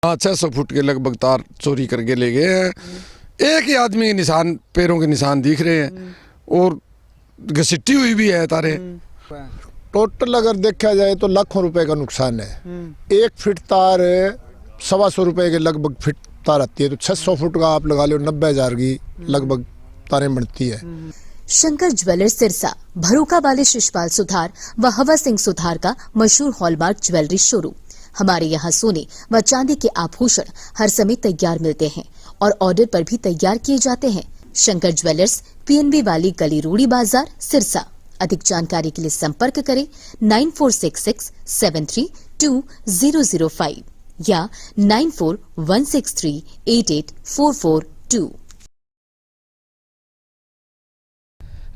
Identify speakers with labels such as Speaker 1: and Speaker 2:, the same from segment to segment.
Speaker 1: हाँ, 600 फुट के लगभग तार चोरी करके ले गए हैं। एक ही आदमी के निशान, पैरों के निशान दिख रहे हैं और घसीटी हुई भी है तारे।
Speaker 2: टोटल अगर देखा जाए तो लाखों रुपए का नुकसान है। 1 फीट तार 125 रुपए के लगभग फीट तार आती है, तो 600 फुट का आप लगा लो 90,000 की लगभग तारें बनती है।
Speaker 3: शंकर ज्वेलर्स सिरसा भरोका वाले शिशपाल सुथार व हवा सिंह सुथार का मशहूर हॉलमार्क ज्वेलरी शोरूम। हमारे यहाँ सोने व चांदी के आभूषण हर समय तैयार मिलते हैं और ऑर्डर पर भी तैयार किए जाते हैं। शंकर ज्वेलर्स PNB वाली गली रूड़ी बाजार सिरसा। अधिक जानकारी के लिए संपर्क करें 9466732005 या 9416388442।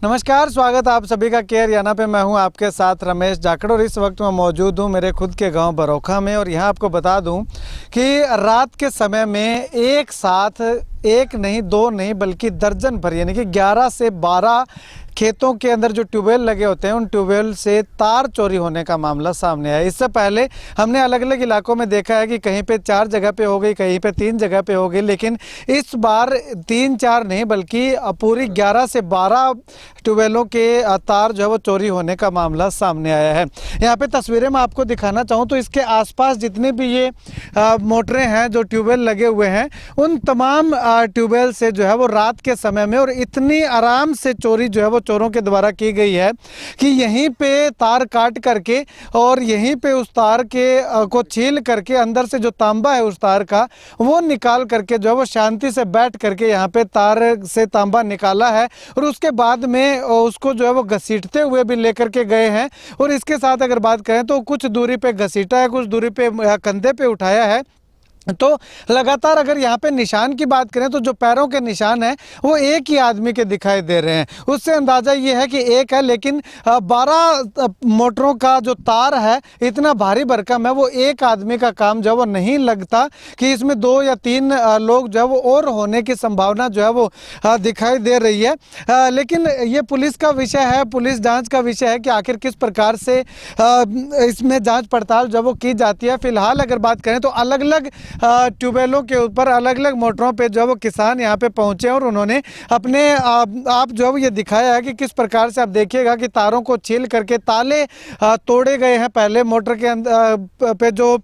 Speaker 4: नमस्कार, स्वागत आप सभी का केयर याना पे। मैं हूं आपके साथ रमेश जाखड़ और इस वक्त मैं मौजूद हूं मेरे खुद के गांव बरोखा में। और यहां आपको बता दूं कि रात के समय में एक साथ एक नहीं, दो नहीं, बल्कि दर्जन भर यानी कि 11 से 12 खेतों के अंदर जो ट्यूबवेल लगे होते हैं उन ट्यूबवेल से तार चोरी होने का मामला सामने आया। इससे पहले हमने अलग अलग इलाकों में देखा है कि कहीं पे 4 जगह पे हो गई, कहीं पे 3 जगह पे हो गई, लेकिन इस बार 3-4 नहीं बल्कि पूरी 11 से 12 ट्यूबवेलों के तार जो है वो चोरी होने का मामला सामने आया है। यहाँ पे तस्वीरें मैं आपको दिखाना चाहूँ तो इसके आसपास जितने भी ये मोटरें हैं जो ट्यूबवेल लगे हुए हैं उन तमाम ट्यूबवेल से जो है वो रात के समय में और इतनी आराम से चोरी जो है वो चोरों के द्वारा की गई है कि यहीं पे तार काट करके और यहीं पे उस तार के को छील करके अंदर से जो तांबा है उस तार का वो निकाल करके जो है वो शांति से बैठ करके यहाँ पे तार से तांबा निकाला है और उसके बाद में उसको जो है वो घसीटते हुए भी लेकर के गए हैं। और इसके साथ अगर बात करें तो कुछ दूरी पे घसीटा है, कुछ दूरी पे कंधे पे उठाया है। तो लगातार अगर यहाँ पे निशान की बात करें तो जो पैरों के निशान हैं वो एक ही आदमी के दिखाई दे रहे हैं। उससे अंदाज़ा ये है कि एक है, लेकिन 12 मोटरों का जो तार है इतना भारी भरकम है, वो एक आदमी का काम जो है वो नहीं लगता कि इसमें 2 या 3 लोग जो है वो और होने की संभावना जो है वो दिखाई दे रही है। लेकिन ये पुलिस का विषय है, पुलिस जाँच का विषय है कि आखिर किस प्रकार से इसमें जाँच पड़ताल जो वो की जाती है। फिलहाल अगर बात करें तो अलग अलग ट्यूबवेलों के ऊपर अलग अलग मोटरों पे जो है वो किसान यहाँ पे पहुंचे और उन्होंने अपने आप जो है वो ये दिखाया है कि किस प्रकार से आप देखिएगा कि तारों को छील करके ताले तोड़े गए हैं। पहले मोटर के अंदर पे जो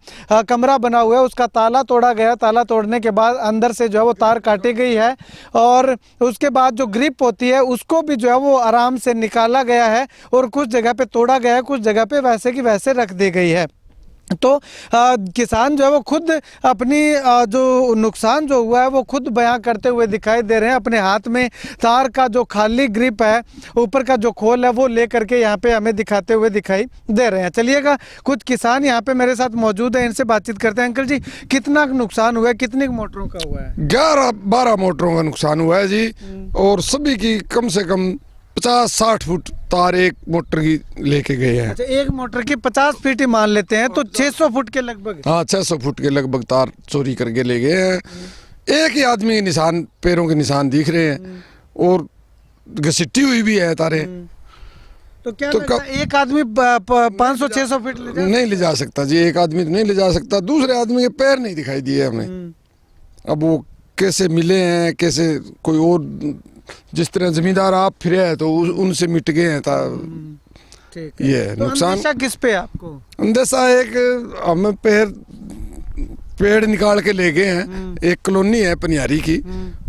Speaker 4: कमरा बना हुआ है उसका ताला तोड़ा गया। ताला तोड़ने के बाद अंदर से जो है वो तार काटी गई है और उसके बाद जो ग्रिप होती है उसको भी जो है वो आराम से निकाला गया है और कुछ जगह पे तोड़ा गया है, कुछ जगह पे वैसे की वैसे रख दी गई है। तो किसान जो है वो खुद अपनी जो नुकसान जो हुआ है वो खुद बयां करते हुए दिखाई दे रहे हैं। अपने हाथ में तार का जो खाली ग्रिप है, ऊपर का जो खोल है वो ले करके यहाँ पे हमें दिखाते हुए दिखाई दे रहे हैं। चलिएगा, कुछ किसान यहाँ पे मेरे साथ मौजूद है, इनसे बातचीत करते हैं। अंकल जी, कितना नुकसान हुआ है, कितनी मोटरों का हुआ है?
Speaker 1: 11-12 मोटरों का नुकसान हुआ है जी, और सभी की कम से कम 50-60 फुट तार एक मोटर की लेके गए हैं।
Speaker 4: अच्छा, एक मोटर की 50 फीट ही मान लेते हैं तो 600 फुट के लगभग।
Speaker 1: हाँ, 600 फुट के लगभग तार चोरी करके ले गए हैं। एक ही आदमी के निशान, पैरों के निशान दिख रहे हैं और घसीटी हुई भी है तारे।
Speaker 4: तो क्या लगता है एक आदमी 500-600 फीट
Speaker 1: नहीं ले जा सकता जी, एक आदमी तो नहीं ले जा सकता। दूसरे आदमी के पैर नहीं दिखाई दिए हमें। अब वो कैसे मिले हैं, कैसे कोई और जिस तरह जमींदार आप फिरे हैं तो उनसे मिट गए हैं। ये
Speaker 4: तो
Speaker 1: नुकसान
Speaker 4: अंदेशा किस पे आपको?
Speaker 1: अंदेशा एक हमें पेड़ निकाल के ले गए हैं। एक कॉलोनी है पनियारी की,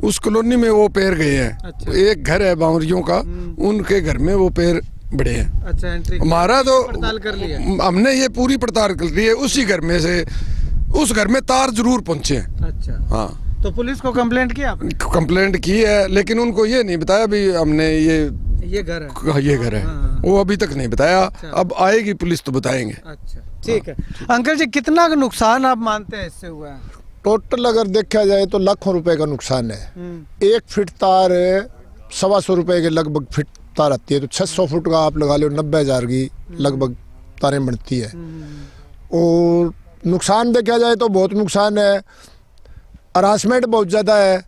Speaker 1: उस कॉलोनी में वो पेड़ गए हैं।
Speaker 4: अच्छा।
Speaker 1: एक घर है बावरियों का, उनके घर में वो पेड़ बड़े हैं।
Speaker 4: अच्छा, एंट्री
Speaker 1: हमारा तो
Speaker 4: पड़ताल कर लिया,
Speaker 1: हमने ये पूरी पड़ताल कर ली है। उसी घर में से उस घर में तार जरूर पहुंचे हैं।
Speaker 4: अच्छा,
Speaker 1: हाँ,
Speaker 4: तो पुलिस को कंप्लेंट किया आपने?
Speaker 1: कंप्लेंट की है, लेकिन उनको ये नहीं बताया भी हमने ये
Speaker 4: घर है,
Speaker 1: ये घर है।
Speaker 4: हाँ।
Speaker 1: वो अभी तक नहीं बताया।
Speaker 4: अच्छा।
Speaker 1: अब आएगी पुलिस तो बताएंगे।
Speaker 4: अच्छा, ठीक है। अंकल जी, कितना नुकसान आप मानते हैं इससे हुआ है?
Speaker 2: टोटल अगर देखा जाए तो लाखों रुपए का नुकसान है। 1 फीट तार 125 रुपए के लगभग फीट तार आती है, तो 600 फुट का आप लगा लो 90,000 की लगभग तारें बनती है। और नुकसान देखा जाए तो बहुत नुकसान है। हरासमेंट बहुत ज़्यादा है।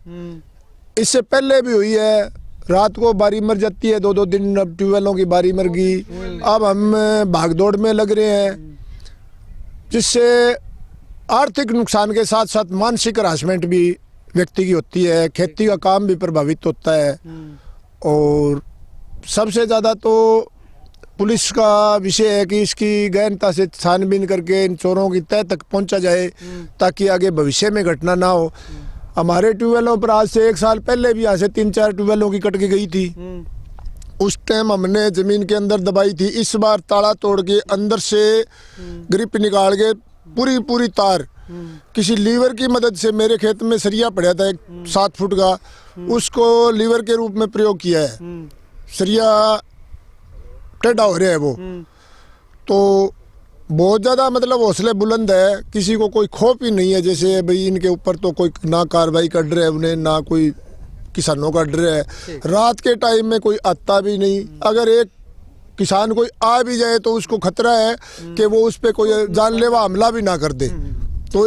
Speaker 2: इससे पहले भी हुई है, रात को बारी मर जाती है, 2-2 दिन अब ट्यूबवेलों की बारी मर गई। अब हम भागदौड़ में लग रहे हैं, जिससे आर्थिक नुकसान के साथ साथ मानसिक हरासमेंट भी व्यक्ति की होती है, खेती का काम भी प्रभावित होता है। और सबसे ज़्यादा तो पुलिस का विषय है कि इसकी गहनता से छानबीन करके इन चोरों की तह तक पहुंचा जाए ताकि आगे भविष्य में घटना ना हो। हमारे ट्यूबवेलों पर आज से 1 साल पहले भी यहाँ से 3-4 ट्यूबवेलों की कट के गई थी। उस टाइम हमने ज़मीन के अंदर दबाई थी। इस बार ताला तोड़ के अंदर से ग्रिप निकाल के पूरी तार किसी लीवर की मदद से, मेरे खेत में सरिया पड़ा था 7 फुट का, उसको लीवर के रूप में प्रयोग किया है। सरिया टेढ़ा हो रहा है वो। तो बहुत ज़्यादा मतलब हौसले बुलंद है, किसी को कोई खौफ ही नहीं है। जैसे भाई इनके ऊपर तो कोई ना कार्रवाई कर रहे हैं उन्हें, ना कोई किसानों का डर है। रात के टाइम में कोई आता भी नहीं। अगर एक किसान कोई आ भी जाए तो उसको खतरा है कि वो उस पर कोई जानलेवा हमला भी ना कर दे। तो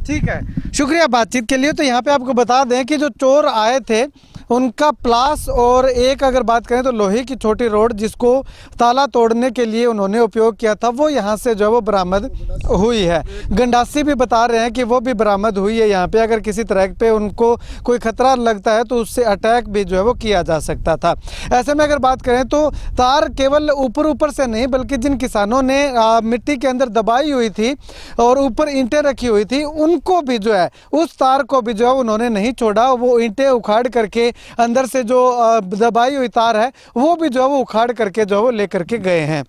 Speaker 4: ठीक है, शुक्रिया बातचीत के लिए। तो यहाँ पे आपको बता दें कि जो चोर आए थे उनका प्लास और एक अगर बात करें तो लोहे की छोटी रोड जिसको ताला तोड़ने के लिए उन्होंने उपयोग किया था वो यहाँ से जो है वो बरामद हुई है। गंडासी भी बता रहे हैं कि वो भी बरामद हुई है यहाँ पे। अगर किसी तरह पे उनको कोई खतरा लगता है तो उससे अटैक भी जो है वो किया जा सकता था। ऐसे में अगर बात करें तो तार केवल ऊपर से नहीं बल्कि जिन किसानों ने मिट्टी के अंदर दबाई हुई थी और ऊपर ईंटें रखी हुई थी उनको भी जो है उस तार को भी जो है उन्होंने नहीं छोड़ा। वो ईंटें उखाड़ करके अंदर से जो दबाई हुई तार है वो भी जो है वो उखाड़ करके जो है वो लेकर के गए हैं।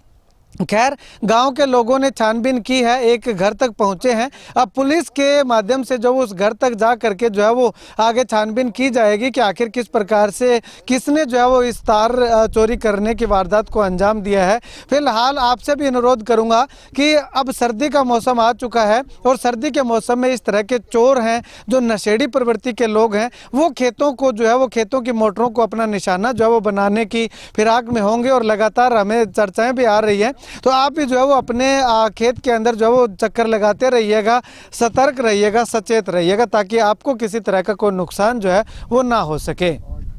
Speaker 4: खैर, गांव के लोगों ने छानबीन की है, एक घर तक पहुंचे हैं। अब पुलिस के माध्यम से जो उस घर तक जा करके जो है वो आगे छानबीन की जाएगी कि आखिर किस प्रकार से किसने जो है वो इस तार चोरी करने की वारदात को अंजाम दिया है। फिलहाल आपसे भी अनुरोध करूंगा कि अब सर्दी का मौसम आ चुका है और सर्दी के मौसम में इस तरह के चोर हैं जो नशेड़ी प्रवृत्ति के लोग हैं वो खेतों को जो है वो खेतों की मोटरों को अपना निशाना जो है वो बनाने की फिराक में होंगे और लगातार हमें चर्चाएँ भी आ रही हैं। तो आप भी जो है वो अपने खेत के अंदर जो है वो चक्कर लगाते रहिएगा, सतर्क रहिएगा, सचेत रहिएगा ताकि आपको किसी तरह का कोई नुकसान जो है वो ना हो सके।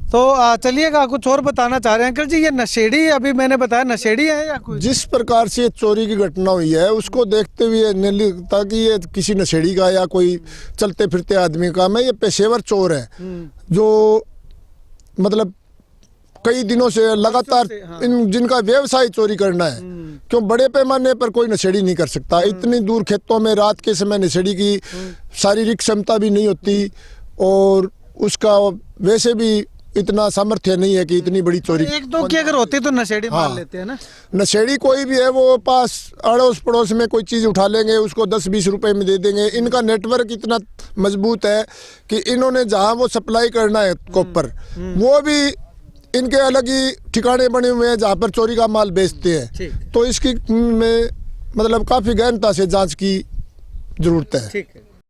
Speaker 4: तो चलिएगा, कुछ और बताना चाह रहे हैं अंकल जी? ये नशेड़ी अभी मैंने बताया नशेड़ी है या कोई?
Speaker 2: जिस प्रकार से चोरी की घटना हुई है उसको देखते हुए नहीं लगता कि ये किसी नशेड़ी का या कोई चलते फिरते आदमी का है। ये पेशेवर चोर है जो मतलब कई दिनों से लगातार इन जिनका व्यवसाय चोरी करना है। क्यों बड़े पैमाने पर कोई नशेड़ी नहीं कर सकता। इतनी दूर खेतों में रात के समय नशेड़ी की शारीरिक क्षमता भी नहीं होती और उसका वैसे भी इतना सामर्थ्य नहीं है कि इतनी बड़ी चोरी।
Speaker 4: 1-2 की अगर होती तो नशेड़ी मान लेते हैं ना।
Speaker 2: नशेड़ी कोई भी है वो पास अड़ोस पड़ोस में कोई चीज़ उठा लेंगे, उसको 10-20 रुपए में दे देंगे। इनका नेटवर्क इतना मजबूत है कि इन्होंने जहाँ वो सप्लाई करना है कॉपर वो भी इनके अलग ही ठिकाने बने हुए हैं जहाँ पर चोरी का माल बेचते हैं। तो इसकी में मतलब काफ़ी गहनता से जांच की जरूरत है।
Speaker 4: ठीक है।